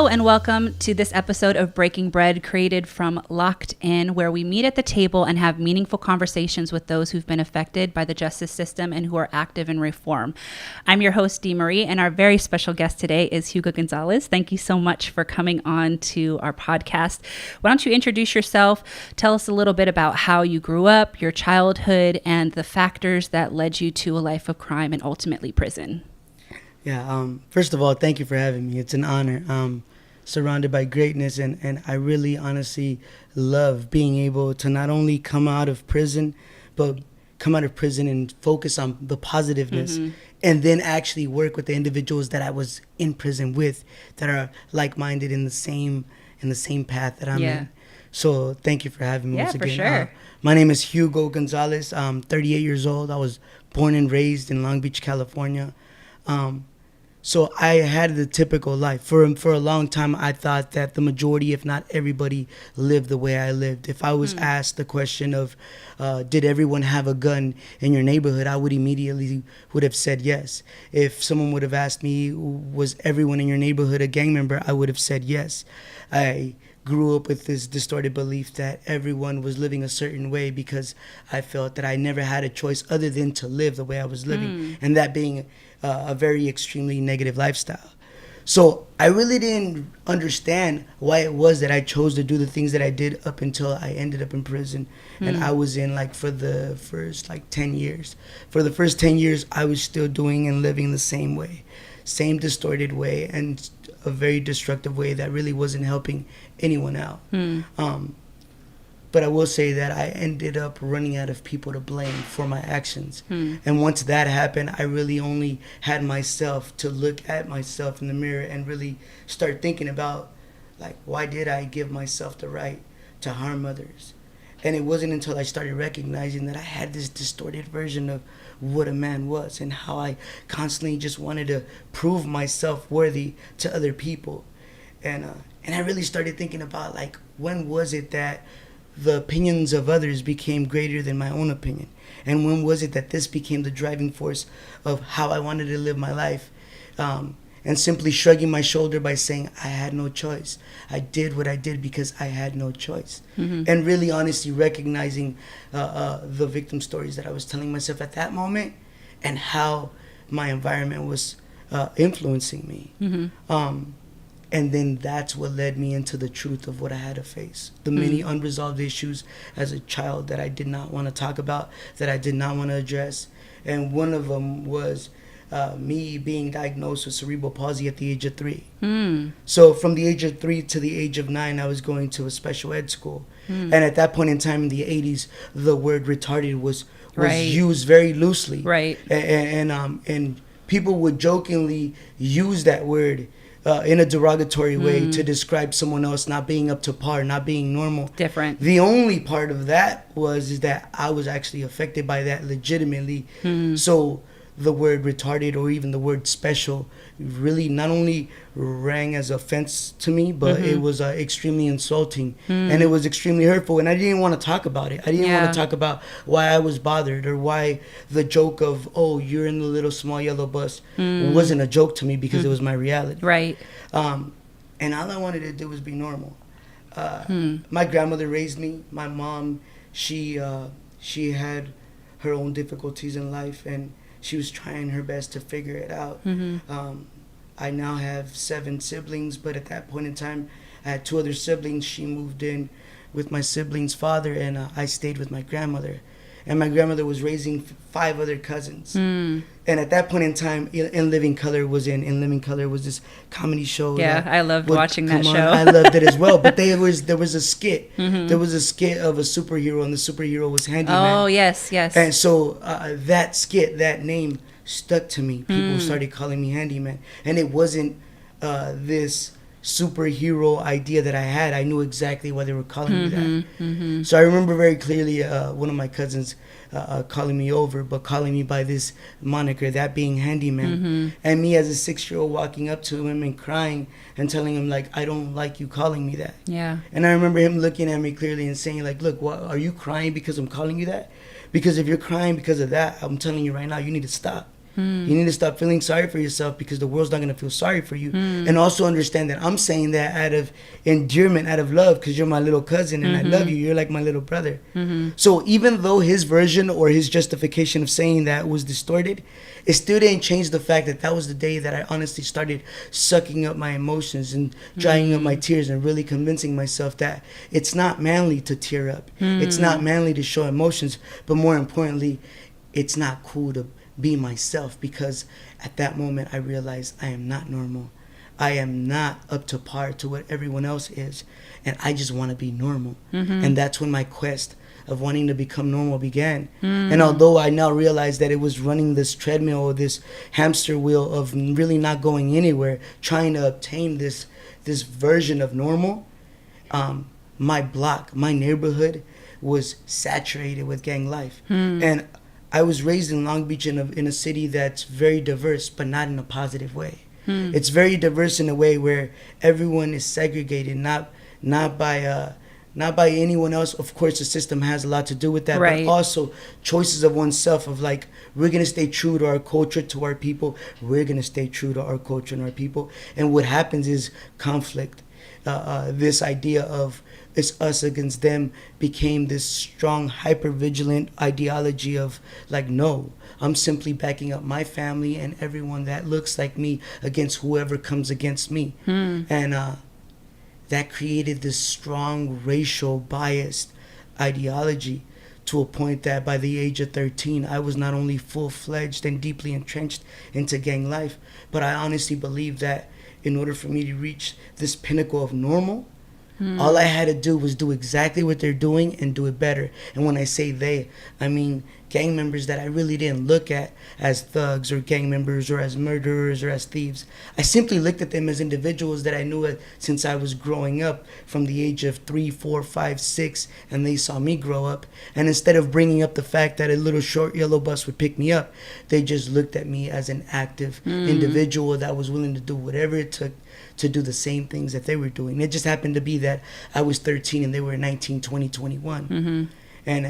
Hello and welcome to this episode of Breaking Bread, created from Locked In, where we meet at the table and have meaningful conversations with those who've been affected by the justice system and who are active in reform. I'm your host, Dee Marie, and our very special guest today is Hugo Gonzalez. Thank you so much for coming on to our podcast. Why don't you introduce yourself? Tell us a little bit about how you grew up, your childhood, and the factors that led you to a life of crime and ultimately prison. Yeah, first of all, thank you for having me. It's an honor. Surrounded by greatness, and I really honestly love being able to not only come out of prison, but come out of prison and focus on the positiveness, and then actually work with the individuals that I was in prison with that are like-minded in the same path that I'm in. So thank you for having me once again. For sure. My name is Hugo Gonzalez. I'm 38 years old. I was born and raised in Long Beach, California. So I had the typical life. For a long time, I thought that the majority, if not everybody, lived the way I lived. If I was asked the question of, did everyone have a gun in your neighborhood, I would immediately would have said yes. If someone would have asked me, was everyone in your neighborhood a gang member, I would have said yes. I grew up with this distorted belief that everyone was living a certain way because I felt that I never had a choice other than to live the way I was living, and that being a very extremely negative lifestyle. So I really didn't understand why it was that I chose to do the things that I did up until I ended up in prison. And I was in for the first 10 years. For the first 10 years, I was still doing and living the same way, same distorted way, and a very destructive way that really wasn't helping anyone out. But I will say that I ended up running out of people to blame for my actions. And once that happened, I really only had myself to look at myself in the mirror and really start thinking about, why did I give myself the right to harm others? And it wasn't until I started recognizing that I had this distorted version of what a man was and how I constantly just wanted to prove myself worthy to other people. And I really started thinking about, when was it that the opinions of others became greater than my own opinion? And when was it that this became the driving force of how I wanted to live my life? And simply shrugging my shoulder by saying, I had no choice. I did what I did because I had no choice. And really honestly recognizing the victim stories that I was telling myself at that moment and how my environment was influencing me. And then that's what led me into the truth of what I had to face. The many unresolved issues as a child that I did not want to talk about, that I did not want to address. And one of them was me being diagnosed with cerebral palsy at the age of 3. So from the age of 3 to the age of 9, I was going to a special ed school. And at that point in time in the 80s, the word retarded was used very loosely. And people would jokingly use that word in a derogatory way to describe someone else not being up to par, not being normal. Different. The only part of that is that I was actually affected by that legitimately. So the word retarded or even the word special really not only rang as offense to me, but it was extremely insulting and it was extremely hurtful, and I didn't want to talk about it. I didn't want to talk about why I was bothered or why the joke of, oh, you're in the little small yellow bus wasn't a joke to me because it was my reality. And all I wanted to do was be normal. My grandmother raised me. My mom, she had her own difficulties in life, and she was trying her best to figure it out. I now have 7 siblings, but at that point in time, I had 2 other siblings. She moved in with my siblings' father, and I stayed with my grandmother. And my grandmother was raising 5 other cousins. And at that point in time, In Living Color was this comedy show. I loved watching that show. I loved it as well. But there was a skit. There was a skit of a superhero, and the superhero was Handyman. Oh, yes. And so that skit, that name, stuck to me. People started calling me Handyman. And it wasn't this superhero idea that I had. I knew exactly why they were calling me that. So I remember very clearly one of my cousins calling me over, but calling me by this moniker, that being Handyman. And me as a 6-year-old walking up to him and crying and telling him, I don't like you calling me that. And I remember him looking at me clearly and saying, look, what, are you crying because I'm calling you that? Because if you're crying because of that, I'm telling you right now, you need to stop. You need to stop feeling sorry for yourself, because the world's not going to feel sorry for you. And also understand that I'm saying that out of endearment, out of love, because you're my little cousin and I love you. You're like my little brother. So even though his version or his justification of saying that was distorted, it still didn't change the fact that that was the day that I honestly started sucking up my emotions and drying up my tears and really convincing myself that it's not manly to tear up. It's not manly to show emotions, but more importantly, it's not cool to be myself, because at that moment I realized I am not normal. I am not up to par to what everyone else is, and I just want to be normal. And that's when my quest of wanting to become normal began. And although I now realize that it was running this treadmill or this hamster wheel of really not going anywhere, trying to obtain this version of normal, my block, my neighborhood was saturated with gang life. And I was raised in Long Beach in a city that's very diverse, but not in a positive way. It's very diverse in a way where everyone is segregated, not by anyone else. Of course, the system has a lot to do with that, Right. but also choices of oneself of like, we're going to stay true to our culture, to our people. We're going to stay true to our culture and our people. And what happens is conflict. This idea of it's us against them became this strong, hyper-vigilant ideology of like, no, I'm simply backing up my family and everyone that looks like me against whoever comes against me. And that created this strong racial biased ideology, to a point that by the age of 13, I was not only full-fledged and deeply entrenched into gang life, but I honestly believe that in order for me to reach this pinnacle of normal, all I had to do was do exactly what they're doing and do it better. And when I say they, I mean gang members that I really didn't look at as thugs or gang members or as murderers or as thieves. I simply looked at them as individuals that I knew since I was growing up from the age of 3, 4, 5, 6, and they saw me grow up. And instead of bringing up the fact that a little short yellow bus would pick me up, they just looked at me as an active individual that was willing to do whatever it took to do the same things that they were doing. It just happened to be that I was 13 and they were 19, 20, 21. And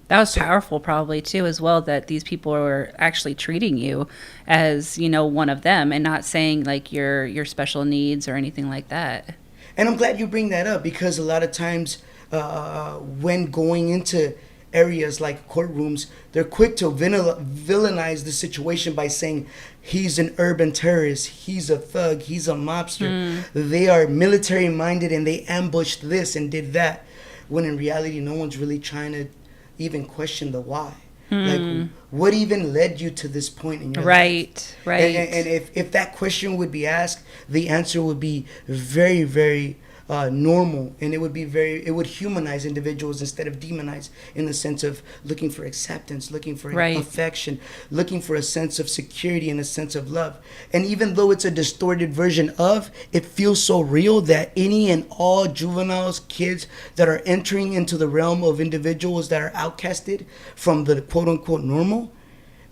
that was powerful probably too as well, that these people were actually treating you as, you know, one of them and not saying like your special needs or anything like that. And I'm glad you bring that up, because a lot of times when going into areas like courtrooms, they're quick to villainize the situation by saying he's an urban terrorist, he's a thug, he's a mobster. They are military minded and they ambushed this and did that, when in reality no one's really trying to even question the why. Like, what even led you to this point in your life? Right. And if that question would be asked, the answer would be very, very normal, and it would humanize individuals instead of demonize, in the sense of looking for acceptance, looking for affection, looking for a sense of security and a sense of love. And even though it's a distorted version of, it feels so real that any and all juveniles, kids that are entering into the realm of individuals that are outcasted from the quote-unquote normal,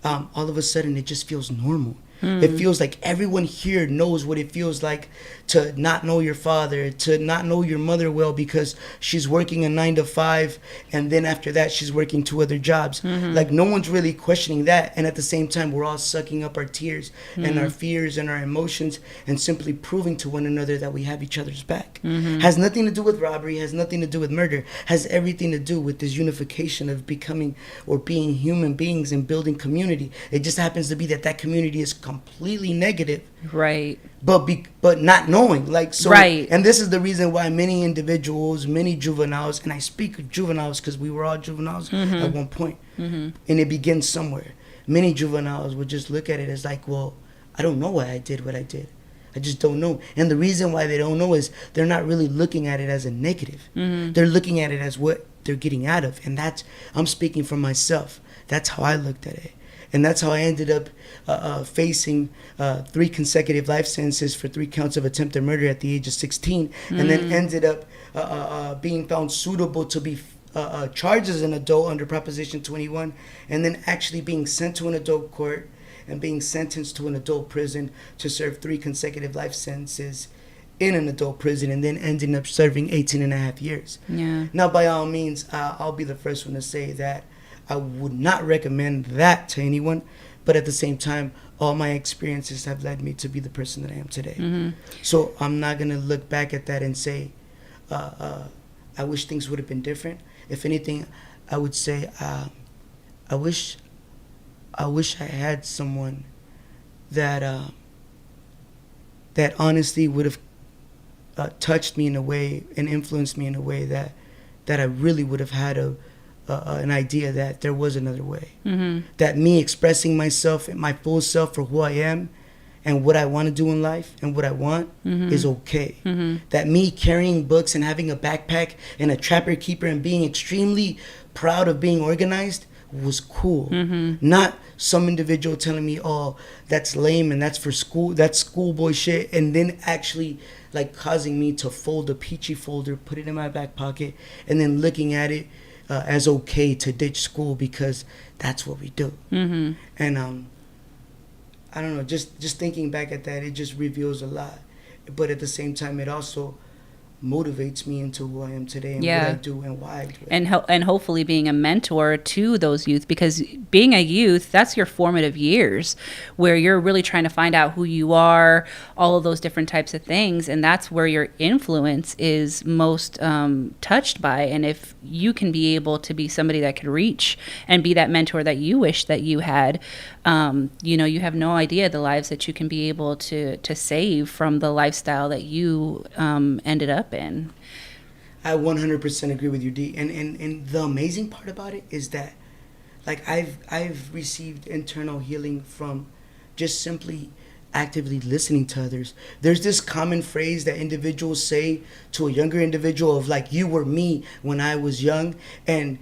all of a sudden it just feels normal. It feels like everyone here knows what it feels like to not know your father, to not know your mother well, because she's working a 9 to 5, and then after that she's working 2 other jobs. Like, no one's really questioning that, and at the same time we're all sucking up our tears and our fears and our emotions and simply proving to one another that we have each other's back. Has nothing to do with robbery, has nothing to do with murder, has everything to do with this unification of becoming or being human beings and building community. It just happens to be that community is completely negative, but not knowing, like, so. And this is the reason why many individuals, many juveniles, and I speak of juveniles because we were all juveniles at one point, and it begins somewhere. Many juveniles would just look at it as like, well, I don't know why I did what I did. I just don't know. And the reason why they don't know is they're not really looking at it as a negative. They're looking at it as what they're getting out of. And I'm speaking for myself. That's how I looked at it. And that's how I ended up facing 3 consecutive life sentences for 3 counts of attempted murder at the age of 16, and then ended up being found suitable to be charged as an adult under Proposition 21, and then actually being sent to an adult court and being sentenced to an adult prison to serve 3 consecutive life sentences in an adult prison, and then ending up serving 18 and a half years. Now, by all means, I'll be the first one to say that I would not recommend that to anyone, but at the same time, all my experiences have led me to be the person that I am today. Mm-hmm. So I'm not gonna look back at that and say, I wish things would have been different. If anything, I would say, I wish I had someone that that honestly would have touched me in a way and influenced me in a way that I really would have had an idea that there was another way. Mm-hmm. That me expressing myself, my full self for who I am and what I want to do in life and what I want Mm-hmm. is okay. Mm-hmm. That me carrying books and having a backpack and a trapper keeper and being extremely proud of being organized was cool. Mm-hmm. Not some individual telling me, oh, that's lame and that's for school, that's schoolboy shit, and then actually like causing me to fold a peachy folder, put it in my back pocket, and then looking at it as okay to ditch school because that's what we do. Mm-hmm. And I don't know, just thinking back at that, it just reveals a lot. But at the same time, it also motivates me into who I am today and what I do and why I do it. And hopefully being a mentor to those youth, because being a youth, that's your formative years where you're really trying to find out who you are, all of those different types of things, and that's where your influence is most touched by. And if you can be able to be somebody that could reach and be that mentor that you wish that you had, you have no idea the lives that you can be able to save from the lifestyle that you ended up in. I 100% agree with you, D. And the amazing part about it is that, like, I've received internal healing from just simply actively listening to others. There's this common phrase that individuals say to a younger individual of like, you were me when I was young, and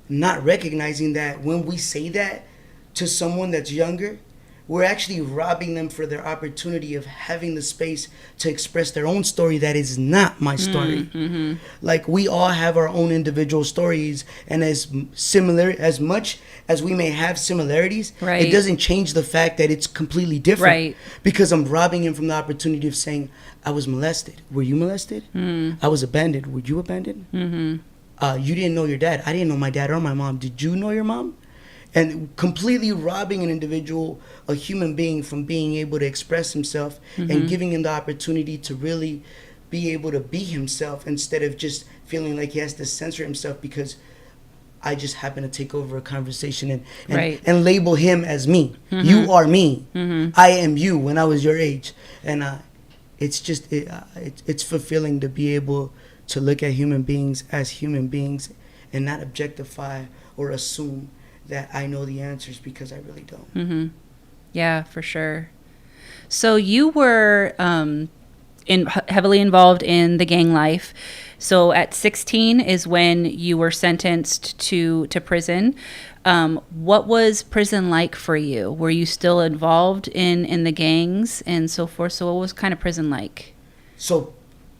not recognizing that when we say that to someone that's younger, we're actually robbing them for their opportunity of having the space to express their own story that is not my story. Mm-hmm. Like, we all have our own individual stories, and as much as we may have similarities, right, it doesn't change the fact that it's completely different. Right. Because I'm robbing him from the opportunity of saying, I was molested. Were you molested? Mm. I was abandoned. Were you abandoned? Mm-hmm. You didn't know your dad. I didn't know my dad or my mom. Did you know your mom? And completely robbing an individual, a human being, from being able to express himself, Mm-hmm. and giving him the opportunity to really be able to be himself instead of just feeling like he has to censor himself because I just happen to take over a conversation and Right. and label him as me. Mm-hmm. You are me. Mm-hmm. I am you when I was your age. And it's just, it's fulfilling to be able to look at human beings as human beings and not objectify or assume that I know the answers, because I really don't. Mm-hmm. Yeah, for sure. So you were heavily involved in the gang life. So at 16 is when you were sentenced to prison. What was prison like for you? Were you still involved in the gangs and so forth? So what was kind of prison like? So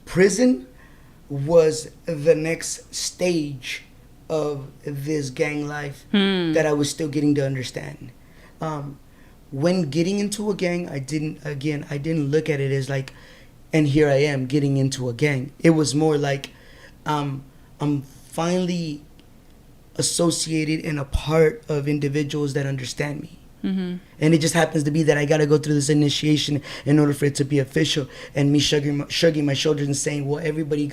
prison was the next stage of this gang life that I was still getting to understand. When getting into a gang, I didn't look at it as like, and here I am getting into a gang. It was more like, I'm finally associated and a part of individuals that understand me. Mm-hmm. And it just happens to be that I got to go through this initiation in order for it to be official, and me shrugging my shoulders and saying, well, everybody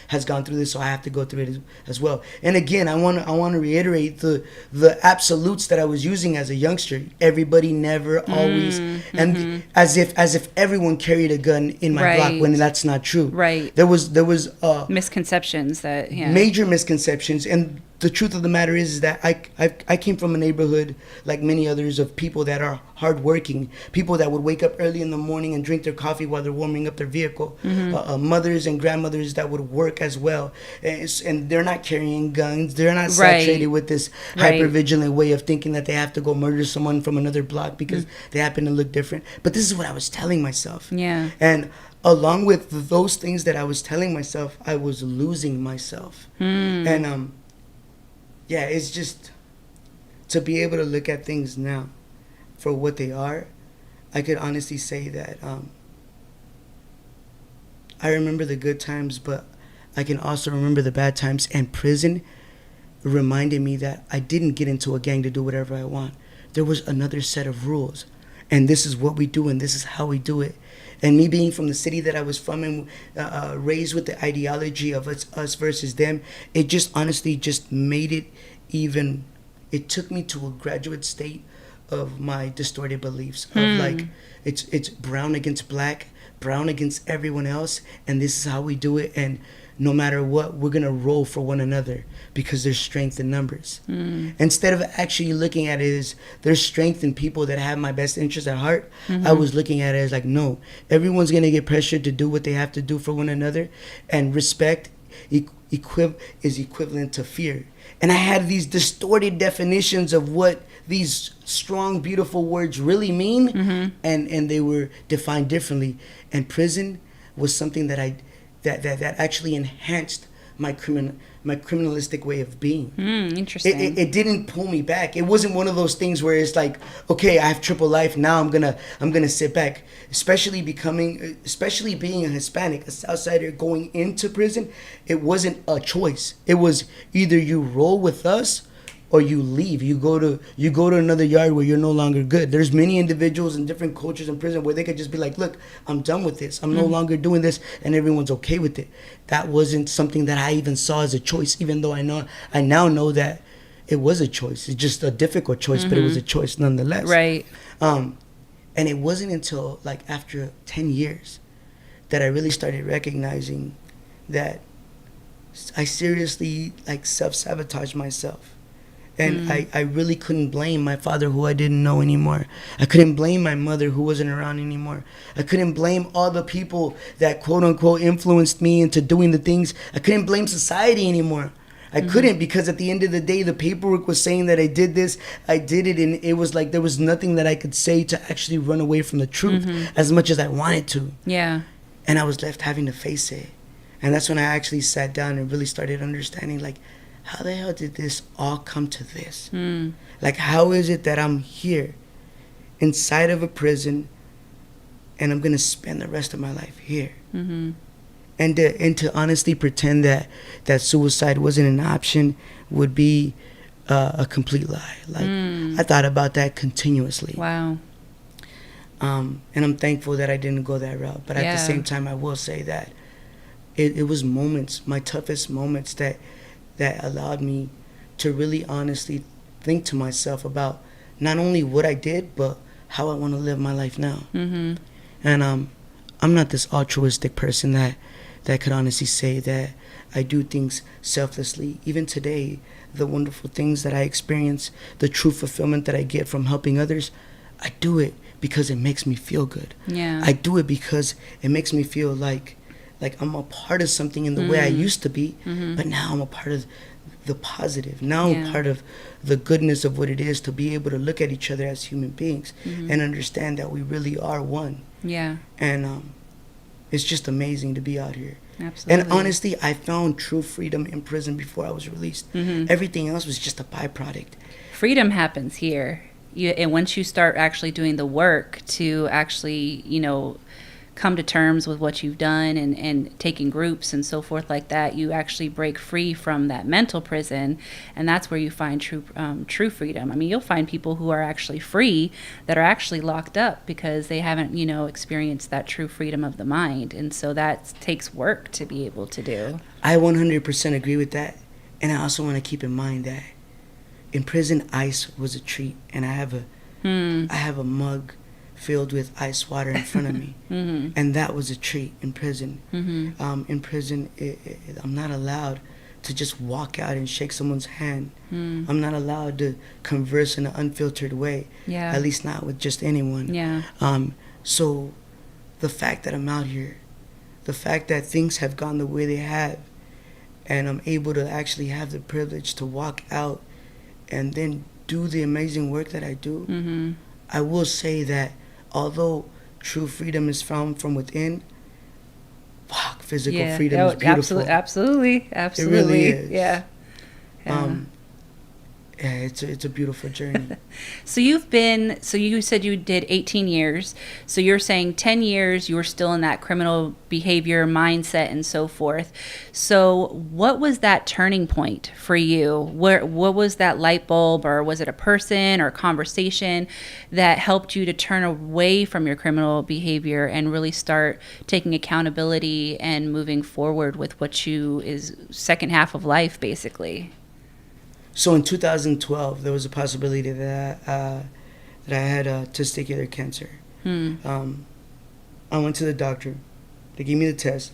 has gone through this, so I have to go through it as well. And again, I want to reiterate the absolutes that I was using as a youngster. Everybody, never, always, and as if everyone carried a gun in my block, when that's not true. Right. There was misconceptions that major misconceptions. And the truth of the matter is that I came from a neighborhood like many others of people that are hardworking, people that would wake up early in the morning and drink their coffee while they're warming up their vehicle, mothers and grandmothers that would work as well, and they're not carrying guns, they're not saturated with this hyper-vigilant way of thinking that they have to go murder someone from another block because they happen to look different. But this is what I was telling myself. Yeah. And along with those things that I was telling myself, I was losing myself. And yeah, it's just to be able to look at things now for what they are. I could honestly say that I remember the good times, but I can also remember the bad times. And prison reminded me that I didn't get into a gang to do whatever I want. there was another set of rules, and this is what we do, and this is how we do it. And me being from the city that I was from and raised with the ideology of us versus them, it just honestly just made it even. It took me to a graduate state of my distorted beliefs of like it's brown against black, brown against everyone else, and this is how we do it. And no matter what, we're gonna roll for one another because there's strength in numbers. Instead of actually looking at it as there's strength in people that have my best interest at heart, I was looking at it as like, no, everyone's gonna get pressured to do what they have to do for one another, and respect is equivalent to fear. And I had these distorted definitions of what these strong, beautiful words really mean, and they were defined differently. And prison was something that that actually enhanced my criminalistic way of being. Interesting. It didn't pull me back. It wasn't one of those things where it's like, okay, I have triple life, now I'm gonna sit back. Especially being a Hispanic, a Southsider going into prison, it wasn't a choice. It was either you roll with us or you leave. You go to another yard where you're no longer good. There's many individuals in different cultures in prison where they could just be like, look, I'm done with this. I'm no longer doing this, and everyone's okay with it. That wasn't something that I even saw as a choice, even though I now know that it was a choice. It's just a difficult choice, but it was a choice nonetheless. Right. And it wasn't until like after 10 years that I really started recognizing that I seriously like self-sabotaged myself. And I really couldn't blame my father, who I didn't know anymore. I couldn't blame my mother, who wasn't around anymore. I couldn't blame all the people that quote unquote influenced me into doing the things. I couldn't blame society anymore. I couldn't, because at the end of the day, the paperwork was saying that I did this, I did it, and it was like there was nothing that I could say to actually run away from the truth as much as I wanted to. Yeah. And I was left having to face it. And that's when I actually sat down and really started understanding, like, how the hell did this all come to this? Like, how is it that I'm here inside of a prison and I'm going to spend the rest of my life here? And to honestly pretend that suicide wasn't an option would be a complete lie. Like, I thought about that continuously. Wow. And I'm thankful that I didn't go that route. But at the same time, I will say that it was moments, my toughest moments, that allowed me to really honestly think to myself about not only what I did, but how I want to live my life now. And I'm not this altruistic person that could honestly say that I do things selflessly. Even today, the wonderful things that I experience, the true fulfillment that I get from helping others, I do it because it makes me feel good. Yeah. I do it because it makes me feel like I'm a part of something in the way I used to be, but now I'm a part of the positive. Now I'm a part of the goodness of what it is to be able to look at each other as human beings and understand that we really are one. Yeah. And it's just amazing to be out here. Absolutely. And honestly, I found true freedom in prison before I was released. Everything else was just a byproduct. Freedom happens here. And once you start actually doing the work to actually, come to terms with what you've done and taking groups and so forth like that, you actually break free from that mental prison, and that's where you find true freedom. I mean, you'll find people who are actually free that are actually locked up because they haven't, experienced that true freedom of the mind, and so that takes work to be able to do. I 100% agree with that, and I also want to keep in mind that in prison, ice was a treat, and I have a mug filled with ice water in front of me. And that was a treat in prison. In prison, I'm not allowed to just walk out and shake someone's hand. I'm not allowed to converse in an unfiltered way, at least not with just anyone. So the fact that I'm out here, the fact that things have gone the way they have, and I'm able to actually have the privilege to walk out and then do the amazing work that I do, I will say that although true freedom is found from within, physical freedom is beautiful. Absolutely. It really is. Yeah. Yeah, it's a beautiful journey. So you said you did 18 years. So you're saying 10 years you were still in that criminal behavior mindset and so forth. So what was that turning point for you? What was that light bulb, or was it a person or a conversation that helped you to turn away from your criminal behavior and really start taking accountability and moving forward with what you is second half of life, basically? So in 2012, there was a possibility that I had testicular cancer. I went to the doctor. They gave me the test.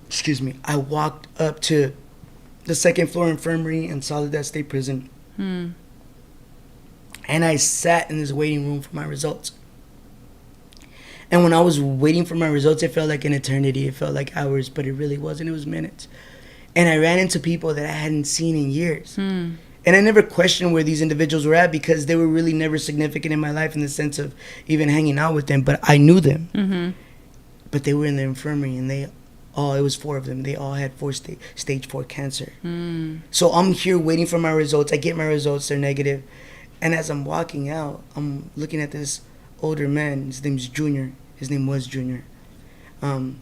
Excuse me. I walked up to the second floor infirmary in Soledad State Prison. And I sat in this waiting room for my results. And when I was waiting for my results, it felt like an eternity. It felt like hours, but it really wasn't. It was minutes. And I ran into people that I hadn't seen in years. And I never questioned where these individuals were at, because they were really never significant in my life in the sense of even hanging out with them. But I knew them. But they were in the infirmary, and it was 4 of them. They all had stage 4 cancer. So I'm here waiting for my results. I get my results. They're negative. And as I'm walking out, I'm looking at this older man. His name's Junior. His name was Junior. And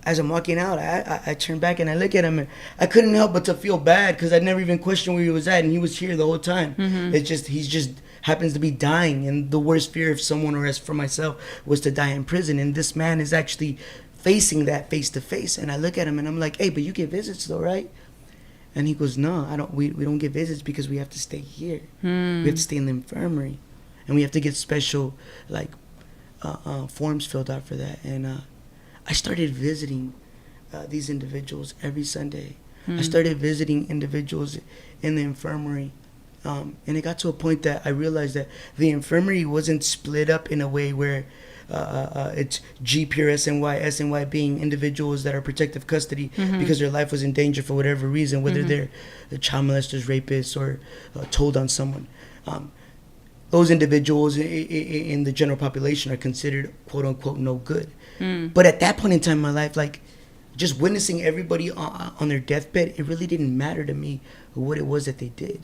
as I'm walking out, I turn back and I look at him, and I couldn't help but to feel bad, because I never even questioned where he was at, and he was here the whole time. It's just he's just happens to be dying, and the worst fear of someone, or as for myself, was to die in prison. And this man is actually facing that face to face. And I look at him and I'm like, "Hey, but you get visits though, right?" And he goes, "No, I don't. We don't get visits because we have to stay here. We have to stay in the infirmary, and we have to get special forms filled out for that." And I started visiting these individuals every Sunday. I started visiting individuals in the infirmary. And it got to a point that I realized that the infirmary wasn't split up in a way where it's G pure SNY being individuals that are protective custody because their life was in danger for whatever reason, whether they're child molesters, rapists, or told on someone. Those individuals in the general population are considered quote unquote no good. But at that point in time in my life, like just witnessing everybody on their deathbed, it really didn't matter to me what it was that they did.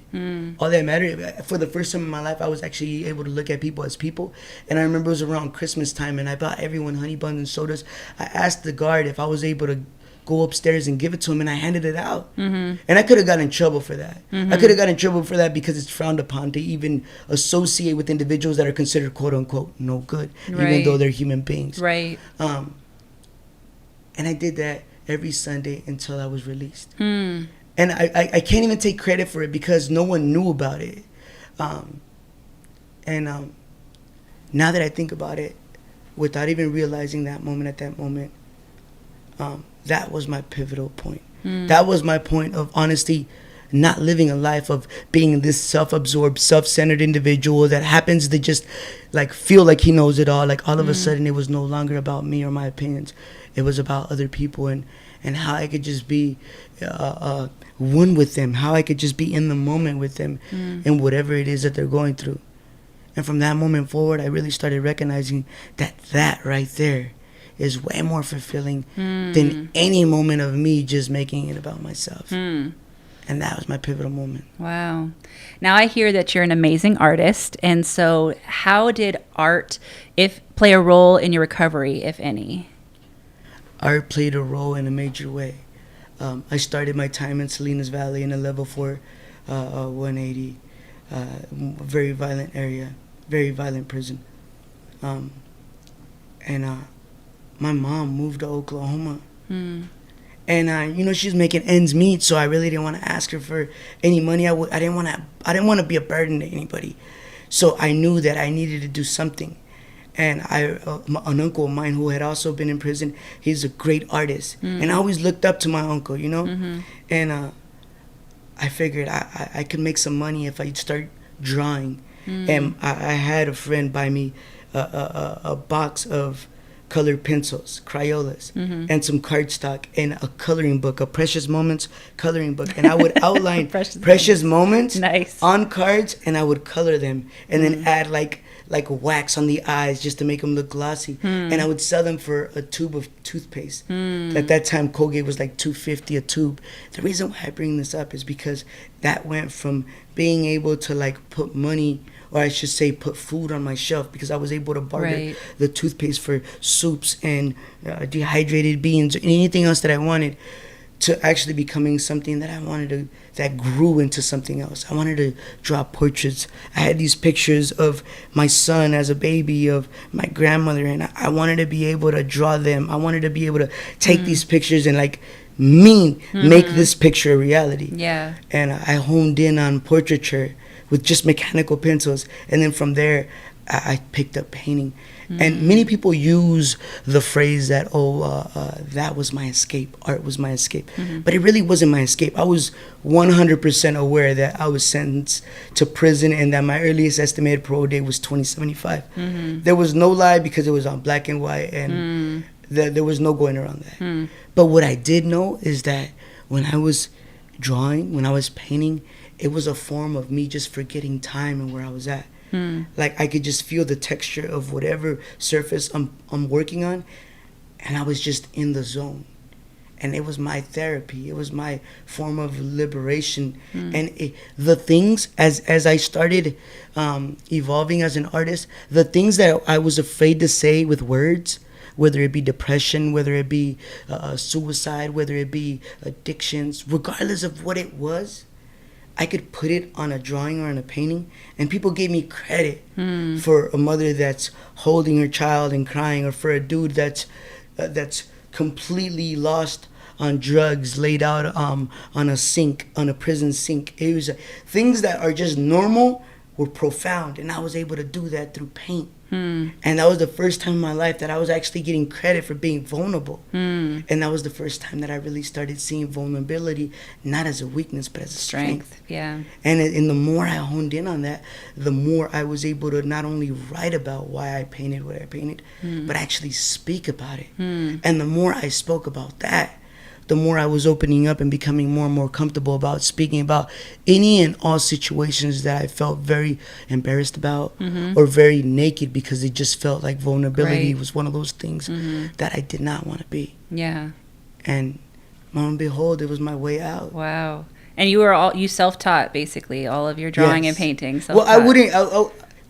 All that mattered, for the first time in my life, I was actually able to look at people as people. And I remember it was around Christmas time, and I bought everyone honey buns and sodas. I asked the guard if I was able to go upstairs and give it to him, and I handed it out. And I could have gotten in trouble for that. I could have gotten in trouble for that because it's frowned upon to even associate with individuals that are considered quote unquote no good, even though they're human beings. Right. And I did that every Sunday until I was released. And I can't even take credit for it because no one knew about it. Now that I think about it, without even realizing that moment at that moment, that was my pivotal point. That was my point of honesty, not living a life of being this self-absorbed, self-centered individual that happens to just like feel like he knows it all. Like all of a sudden it was no longer about me or my opinions. It was about other people and how I could just be one with them, how I could just be in the moment with them and whatever it is that they're going through. And from that moment forward, I really started recognizing that right there is way more fulfilling than any moment of me just making it about myself. And that was my pivotal moment. Wow. Now I hear that you're an amazing artist. And so how did art play a role in your recovery, if any? Art played a role in a major way. I started my time in Salinas Valley in a level 4 180, very violent area, very violent prison. My mom moved to Oklahoma. And she was making ends meet, so I really didn't want to ask her for any money. I didn't want to be a burden to anybody. So I knew that I needed to do something. And an uncle of mine who had also been in prison, he's a great artist. And I always looked up to my uncle, And I figured I could make some money if I start drawing. And I had a friend buy me a box of colored pencils, Crayolas, and some cardstock, and a coloring book, a Precious Moments coloring book. And I would outline precious moments Nice. on cards, and I would color them, and then add like wax on the eyes just to make them look glossy. And I would sell them for a tube of toothpaste. At that time, Colgate was like $2.50 a tube. The reason why I bring this up is because that went from being able to like put money, or I should say put food on my shelf, because I was able to barter the toothpaste for soups and dehydrated beans or anything else that I wanted, to actually becoming something that I wanted to, that grew into something else. I wanted to draw portraits. I had these pictures of my son as a baby, of my grandmother, and I wanted to be able to draw them. I wanted to be able to take these pictures and like make this picture a reality. Yeah. And I honed in on portraiture with just mechanical pencils, and then from there I picked up painting. And many people use the phrase that, that was my escape, art was my escape. But it really wasn't my escape. I was 100% aware that I was sentenced to prison, and that my earliest estimated parole date was 2075. There was no lie, because it was on black and white, and there was no going around that. But what I did know is that when I was drawing, when I was painting, it was a form of me just forgetting time and where I was at. Like I could just feel the texture of whatever surface I'm working on, and I was just in the zone. And it was my therapy. It was my form of liberation. And the things, as I started evolving as an artist, the things that I was afraid to say with words, whether it be depression, whether it be suicide, whether it be addictions, regardless of what it was, I could put it on a drawing or on a painting, and people gave me credit for a mother that's holding her child and crying, or for a dude that's completely lost on drugs, laid out on a sink, on a prison sink. It was things that are just normal were profound, and I was able to do that through paint. And that was the first time in my life that I was actually getting credit for being vulnerable. And that was the first time that I really started seeing vulnerability not as a weakness, but as a strength. Yeah. And the more I honed in on that, the more I was able to not only write about why I painted what I painted, but actually speak about it. And the more I spoke about that, the more I was opening up and becoming more and more comfortable about speaking about any and all situations that I felt very embarrassed about, or very naked, because it just felt like vulnerability was one of those things that I did not want to be. Yeah. And lo and behold, it was my way out. Wow. And you self-taught, basically, all of your drawing and painting. Well, I wouldn't...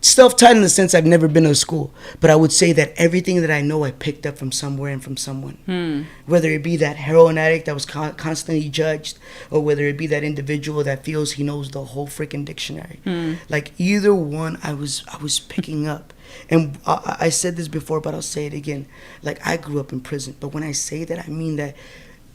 self-taught in the sense I've never been to school, but I would say that everything that I know I picked up from somewhere and from someone. Whether it be that heroin addict that was constantly judged, or whether it be that individual that feels he knows the whole freaking dictionary. Like either one, I was picking up. And I said this before, but I'll say it again. Like I grew up in prison, but when I say that, I mean that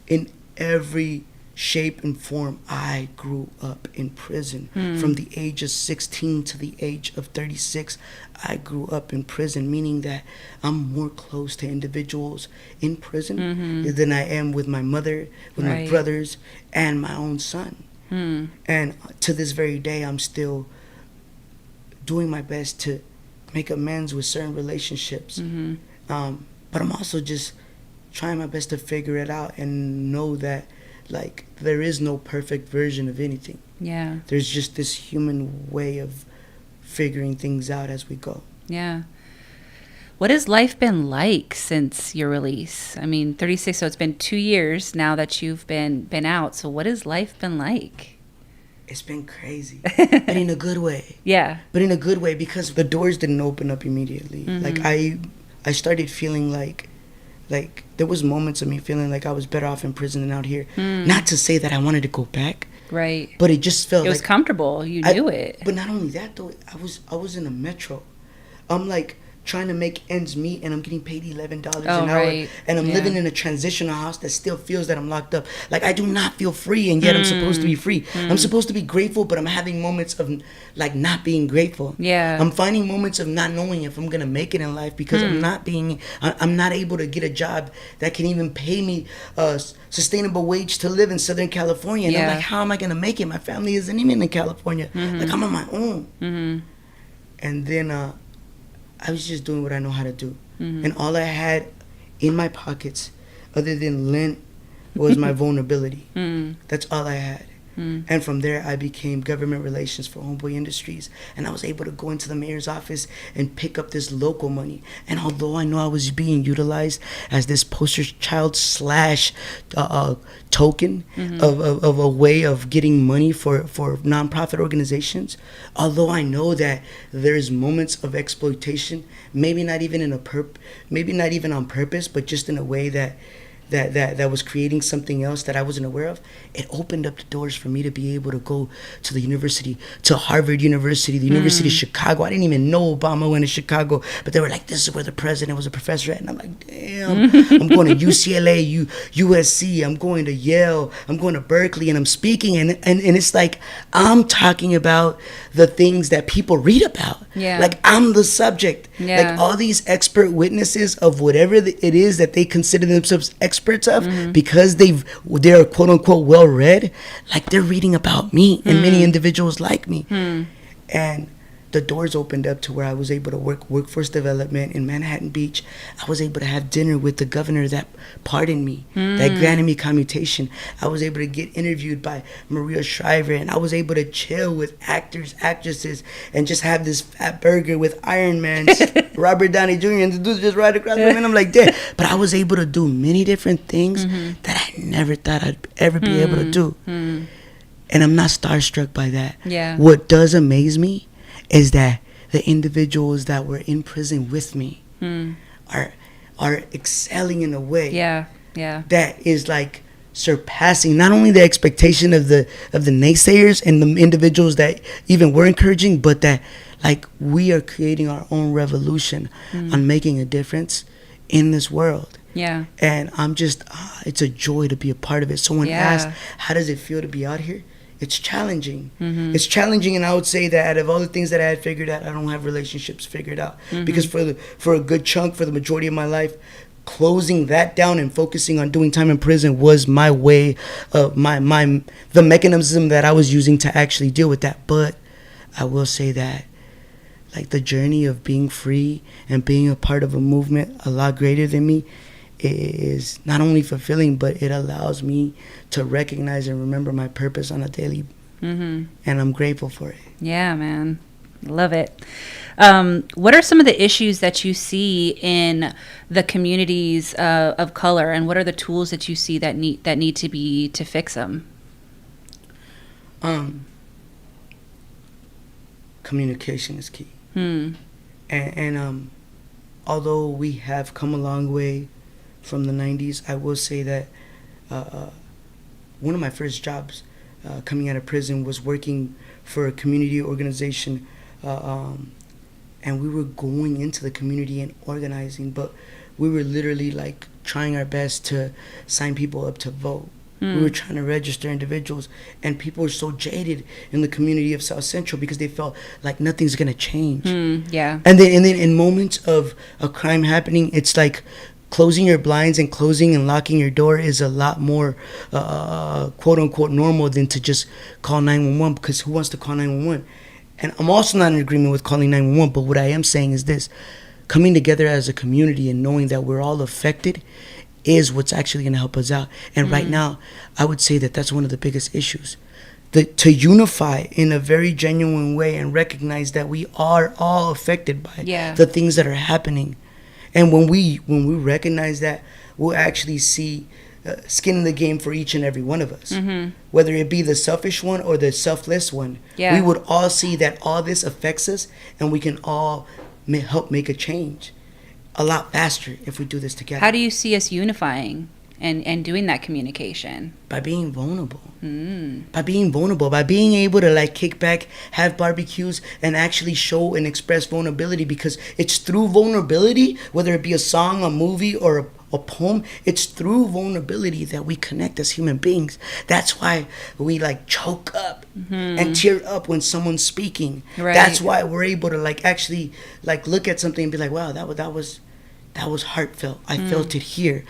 in every shape and form, I grew up in prison. From the age of 16 to the age of 36, I grew up in prison, meaning that I'm more close to individuals in prison than I am with my mother, with my brothers, and my own son. And to this very day, I'm still doing my best to make amends with certain relationships. But I'm also just trying my best to figure it out and know that, like, there is no perfect version of anything. Yeah. There's just this human way of figuring things out as we go. Yeah. What has life been like since your release? I mean, 36, so it's been 2 years now that you've been out. So what has life been like? It's been crazy, but in a good way. Yeah. But in a good way, because the doors didn't open up immediately. Like, I started feeling like there was moments of me feeling like I was better off in prison than out here. Not to say that I wanted to go back, right? But it just felt it was like comfortable. You knew it. But not only that though, I was in a metro. I'm like trying to make ends meet, and I'm getting paid $11 an hour, and I'm living in a transitional house that still feels that I'm locked up. Like I do not feel free, and yet I'm supposed to be free. I'm supposed to be grateful, but I'm having moments of like not being grateful. Yeah, I'm finding moments of not knowing if I'm gonna make it in life, because I'm not able to get a job that can even pay me a sustainable wage to live in Southern California. And I'm like, how am I gonna make it? My family isn't even in California. Like I'm on my own. And then I was just doing what I know how to do. And all I had in my pockets, other than lint, was my vulnerability. That's all I had. And from there, I became government relations for Homeboy Industries. And I was able to go into the mayor's office and pick up this local money. And although I know I was being utilized as this poster child slash token of a way of getting money for nonprofit organizations, although I know that there's moments of exploitation, maybe not even on purpose, but just in a way that was creating something else that I wasn't aware of, it opened up the doors for me to be able to go to the university, to Harvard University, the University of Chicago. I didn't even know Obama went to Chicago, but they were like, this is where the president was a professor at. And I'm like, damn, I'm going to UCLA, USC, I'm going to Yale, I'm going to Berkeley, and I'm speaking. And it's like, I'm talking about the things that people read about. Yeah. Like, I'm the subject. Yeah. Like, all these expert witnesses of whatever it is that they consider themselves experts of, because they're quote unquote well read, like they're reading about me and many individuals like me. And the doors opened up to where I was able to work workforce development in Manhattan Beach. I was able to have dinner with the governor that pardoned me, that granted me commutation. I was able to get interviewed by Maria Shriver, and I was able to chill with actors, actresses, and just have this fat burger with Iron Man, Robert Downey Jr., and the dude's just right across from me, and I'm like, damn. But I was able to do many different things that I never thought I'd ever be able to do. And I'm not starstruck by that. Yeah. What does amaze me is that the individuals that were in prison with me are excelling in a way that is like surpassing not only the expectation of the naysayers and the individuals that even were encouraging, but that like we are creating our own revolution on making a difference in this world. Yeah. And I'm just it's a joy to be a part of it. Someone asked, how does it feel to be out here? It's challenging. It's challenging, and I would say that out of all the things that I had figured out, I don't have relationships figured out. Because for a good chunk, for the majority of my life, closing that down and focusing on doing time in prison was my way of the mechanism that I was using to actually deal with that. But I will say that like the journey of being free and being a part of a movement a lot greater than me is not only fulfilling, but it allows me to recognize and remember my purpose on a daily, and I'm grateful for it. Yeah, man. Love it. What are some of the issues that you see in the communities of color, and what are the tools that you see that need to fix them? Communication is key. And although we have come a long way from the 90s, I will say that one of my first jobs coming out of prison was working for a community organization, and we were going into the community and organizing, but we were literally like trying our best to sign people up to vote. We were trying to register individuals, and people were so jaded in the community of South Central because they felt like nothing's gonna change. Yeah. And then in moments of a crime happening, it's like closing your blinds and closing and locking your door is a lot more quote unquote normal than to just call 911, because who wants to call 911? And I'm also not in agreement with calling 911, but what I am saying is this: coming together as a community and knowing that we're all affected is what's actually going to help us out. And right now, I would say that that's one of the biggest issues. To unify in a very genuine way and recognize that we are all affected by the things that are happening. And when we recognize that, we'll actually see skin in the game for each and every one of us. Whether it be the selfish one or the selfless one. We would all see that all this affects us, and we can all help make a change a lot faster if we do this together. How do you see us unifying and doing that communication? By being vulnerable. By being vulnerable, by being able to like kick back, have barbecues, and actually show and express vulnerability, because it's through vulnerability, whether it be a song, a movie, or a poem, it's through vulnerability that we connect as human beings. That's why we like choke up and tear up when someone's speaking. That's why we're able to like actually like look at something and be like, wow, that was heartfelt. I felt it here.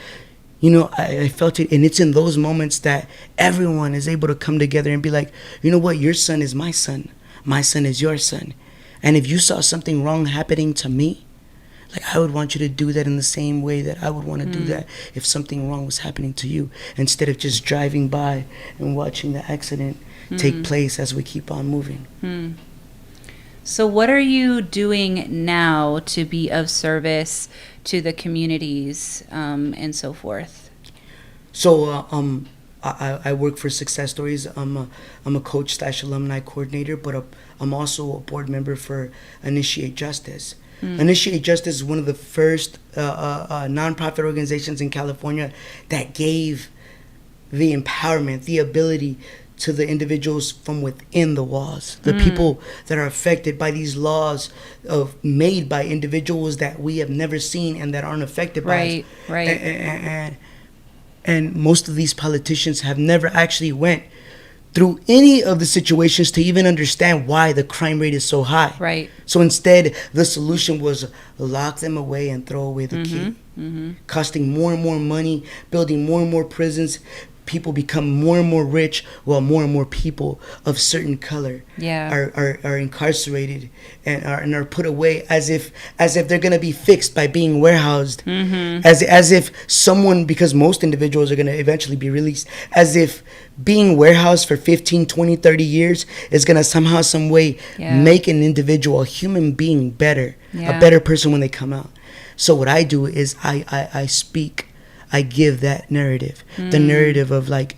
You know, I felt it, and it's in those moments that everyone is able to come together and be like, you know what, your son is my son is your son. And if you saw something wrong happening to me, Like, I would want you to do that in the same way that I would want to do that if something wrong was happening to you, instead of just driving by and watching the accident take place as we keep on moving. So what are you doing now to be of service to the communities and so forth? So I work for Success Stories. I'm a coach / alumni coordinator, but I'm also a board member for Initiate Justice. Initiate Justice is one of the first nonprofit organizations in California that gave the empowerment, the ability to the individuals from within the walls, the people that are affected by these laws made by individuals that we have never seen and that aren't affected by us. Right. And most of these politicians have never actually went through any of the situations to even understand why the crime rate is so high. Right. So instead, the solution was lock them away and throw away the key, costing more and more money, building more and more prisons. People become more and more rich, while more and more people of certain color are incarcerated and are put away as if they're gonna be fixed by being warehoused, as if someone, because most individuals are gonna eventually be released, as if being warehoused for 15, 20, 30 years is gonna somehow, some way make an individual, a human being, better, a better person when they come out. So what I do is I speak. I give that narrative, the narrative of like,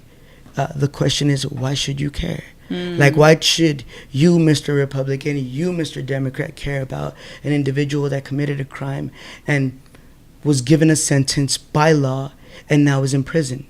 the question is, why should you care? Like, why should you, Mr. Republican, you, Mr. Democrat, care about an individual that committed a crime and was given a sentence by law and now is in prison?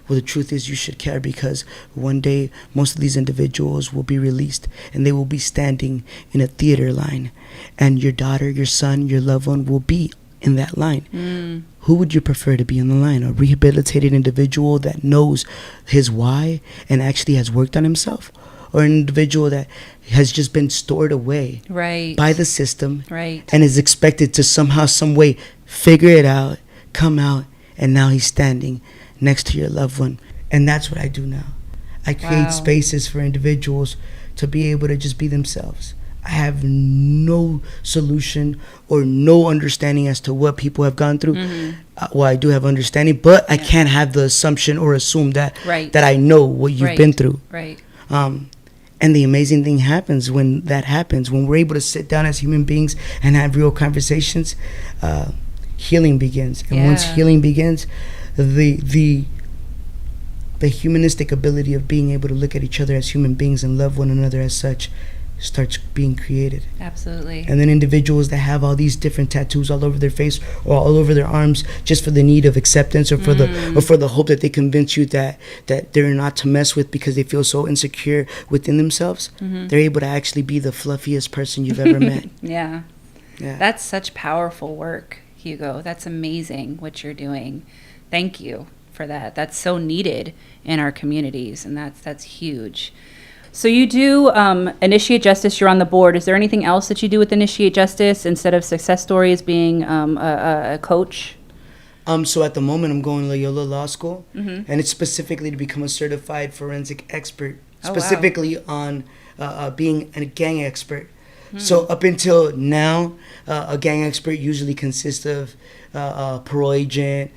Well, the truth is, you should care, because one day most of these individuals will be released and they will be standing in a theater line, and your daughter, your son, your loved one will be in that line. Who would you prefer to be in the line? A rehabilitated individual that knows his why and actually has worked on himself, or an individual that has just been stored away by the system and is expected to somehow, some way figure it out, come out, and now he's standing next to your loved one? And that's what I do now. I create spaces for individuals to be able to just be themselves. I have no solution or no understanding as to what people have gone through. Well, I do have understanding, but I can't have the assumption or assume that that I know what you've been through. And the amazing thing happens when that happens, when we're able to sit down as human beings and have real conversations. Healing begins, and once healing begins, the humanistic ability of being able to look at each other as human beings and love one another as such starts being created. Absolutely. And then individuals that have all these different tattoos all over their face or all over their arms, just for the need of acceptance, or for the hope that they convince you that they're not to mess with because they feel so insecure within themselves, they're able to actually be the fluffiest person you've ever met. Yeah. That's such powerful work, Hugo. That's amazing what you're doing. Thank you for that. That's so needed in our communities, and that's huge. So you do Initiate Justice. You're on the board. Is there anything else that you do with Initiate Justice instead of Success Stories, being a coach? So at the moment, I'm going to Loyola Law School, and it's specifically to become a certified forensic expert, specifically on being a gang expert. So up until now, a gang expert usually consists of parole agent,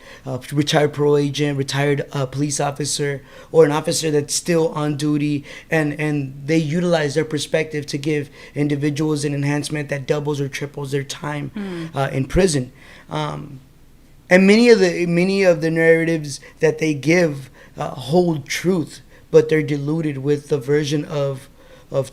retired parole agent, retired police officer, or an officer that's still on duty, and they utilize their perspective to give individuals an enhancement that doubles or triples their time in prison. And many of the narratives that they give hold truth, but they're diluted with the version of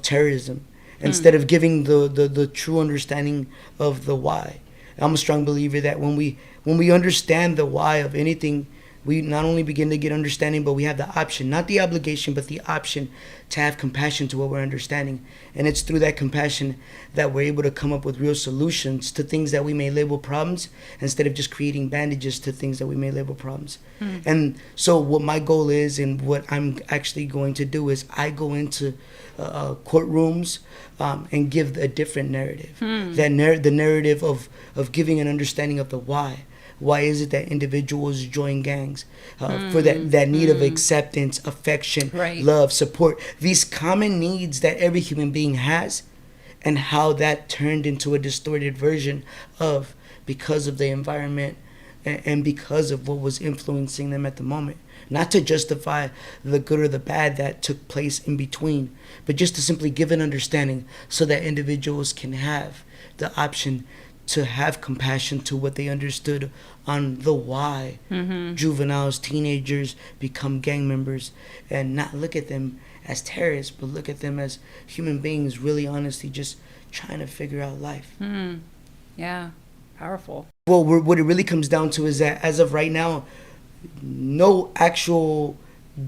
terrorism, instead of giving the true understanding of the why. I'm a strong believer that when we understand the why of anything, we not only begin to get understanding, but we have the option, not the obligation, but the option to have compassion to what we're understanding. And it's through that compassion that we're able to come up with real solutions to things that we may label problems, instead of just creating bandages to things that we may label problems. And so what my goal is, and what I'm actually going to do, is I go into courtrooms and give a different narrative. The narrative of giving an understanding of the why. Why is it that individuals join gangs? For that need of acceptance, affection, love, support. These common needs that every human being has, and how that turned into a distorted version of because of the environment and because of what was influencing them at the moment. Not to justify the good or the bad that took place in between, but just to simply give an understanding so that individuals can have the option to have compassion to what they understood on the why juveniles, teenagers become gang members, and not look at them as terrorists, but look at them as human beings, really honestly just trying to figure out life. Yeah, powerful. Well, what it really comes down to is that as of right now, no actual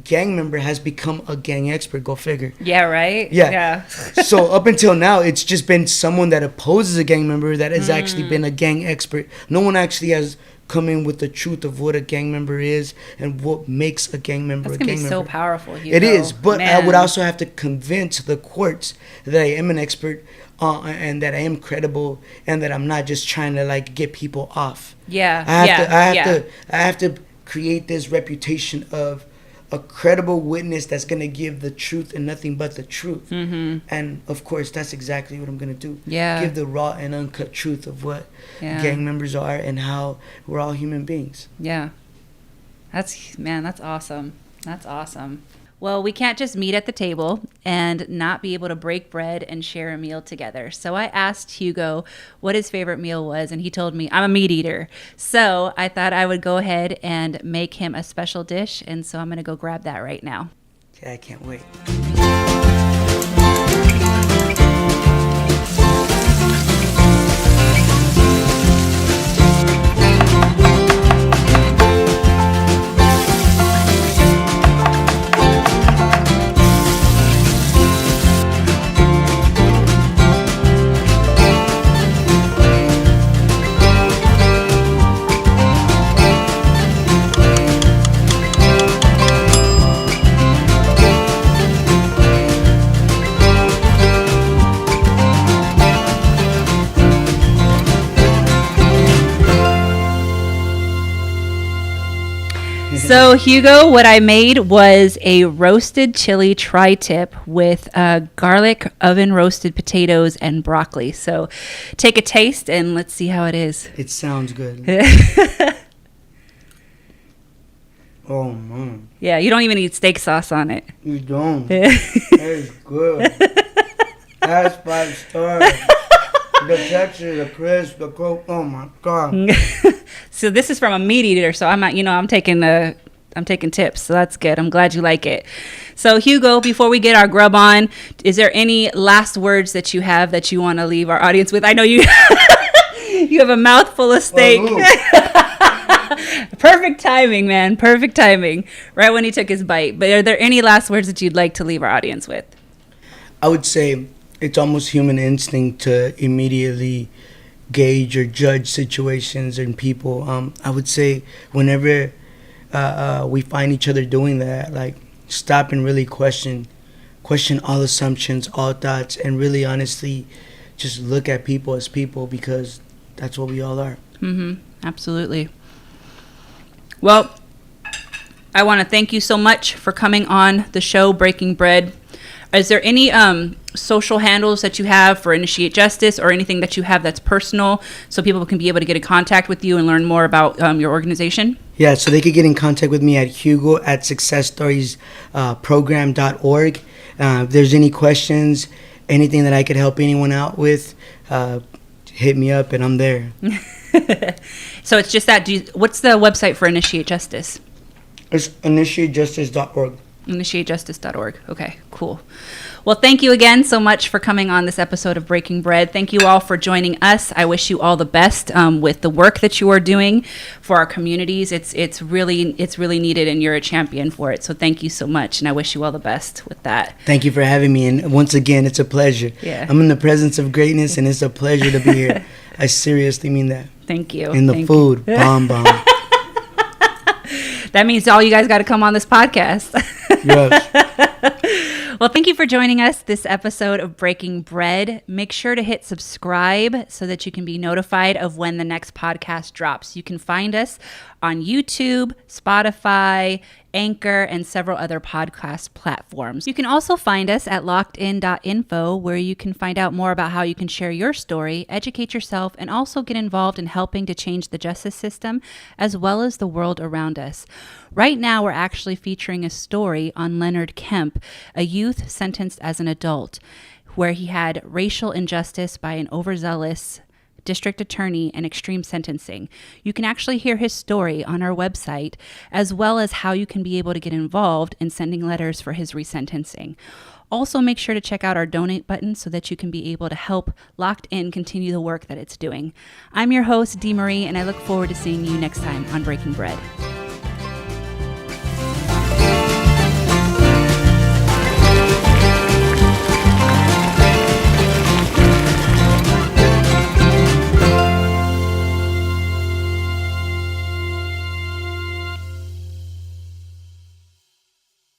gang member has become a gang expert. Go figure. Yeah, right? Yeah. So up until now, it's just been someone that opposes a gang member that has actually been a gang expert. No one actually has come in with the truth of what a gang member is and what makes a gang member That's a gang gonna be member. so powerful, Hugo. It is, but I Man. would also have to convince the courts that I am an expert and that I am credible and that I'm not just trying to like get people off. Yeah. I have to create this reputation of a credible witness that's going to give the truth and nothing but the truth. And of course, that's exactly what I'm going to do. Yeah. Give the raw and uncut truth of what gang members are and how we're all human beings. Yeah. That's awesome. That's awesome. Well, we can't just meet at the table and not be able to break bread and share a meal together. So I asked Hugo what his favorite meal was, and he told me I'm a meat eater. So I thought I would go ahead and make him a special dish, and so I'm going to go grab that right now. Yeah, I can't wait. So, Hugo, what I made was a roasted chili tri-tip with garlic oven roasted potatoes and broccoli. So, take a taste and let's see how it is. It sounds good. Oh, man. Yeah, you don't even need steak sauce on it. You don't. It's good. That's 5 stars. The texture, the crisp, the coke. Oh my god. So this is from a meat eater, so I'm not, I'm taking tips, so that's good. I'm glad you like it. So Hugo, before we get our grub on, is there any last words that you have that you want to leave our audience with? I know you you have a mouthful of steak. Perfect timing, man. Perfect timing. Right when he took his bite. But are there any last words that you'd like to leave our audience with? I would say it's almost human instinct to immediately gauge or judge situations and people. I would say whenever we find each other doing that, like stop and really question all assumptions, all thoughts, and really honestly just look at people as people, because that's what we all are. Absolutely. Well, I want to thank you so much for coming on the show, Breaking Bread. Is there any social handles that you have for Initiate Justice, or anything that you have that's personal, so people can be able to get in contact with you and learn more about your organization? Yeah, so they could get in contact with me at Hugo at successstoriesprogram.org. If there's any questions, anything that I could help anyone out with, hit me up and I'm there. So it's just that. What's the website for Initiate Justice? It's initiatejustice.org. InitiateJustice.org. Okay, cool. Well, thank you again so much for coming on this episode of Breaking Bread. Thank you all for joining us. I wish you all the best with the work that you are doing for our communities. It's really needed, and you're a champion for it. So thank you so much, and I wish you all the best with that. Thank you for having me, and once again, it's a pleasure. Yeah. I'm in the presence of greatness, and it's a pleasure to be here. I seriously mean that. Thank you. And the food, bomb. That means all you guys got to come on this podcast. Yes. Well, thank you for joining us this episode of Breaking Bread. Make sure to hit subscribe so that you can be notified of when the next podcast drops. You can find us on YouTube, Spotify, Anchor, and several other podcast platforms. You can also find us at lockedin.info, where you can find out more about how you can share your story, educate yourself, and also get involved in helping to change the justice system as well as the world around us. Right now, we're actually featuring a story on Leonard Kemp, a youth sentenced as an adult, where he had racial injustice by an overzealous district attorney and extreme sentencing. You can actually hear his story on our website, as well as how you can be able to get involved in sending letters for his resentencing. Also, make sure to check out our donate button so that you can be able to help Locked In continue the work that it's doing. I'm your host, Dee Marie, and I look forward to seeing you next time on Breaking Bread.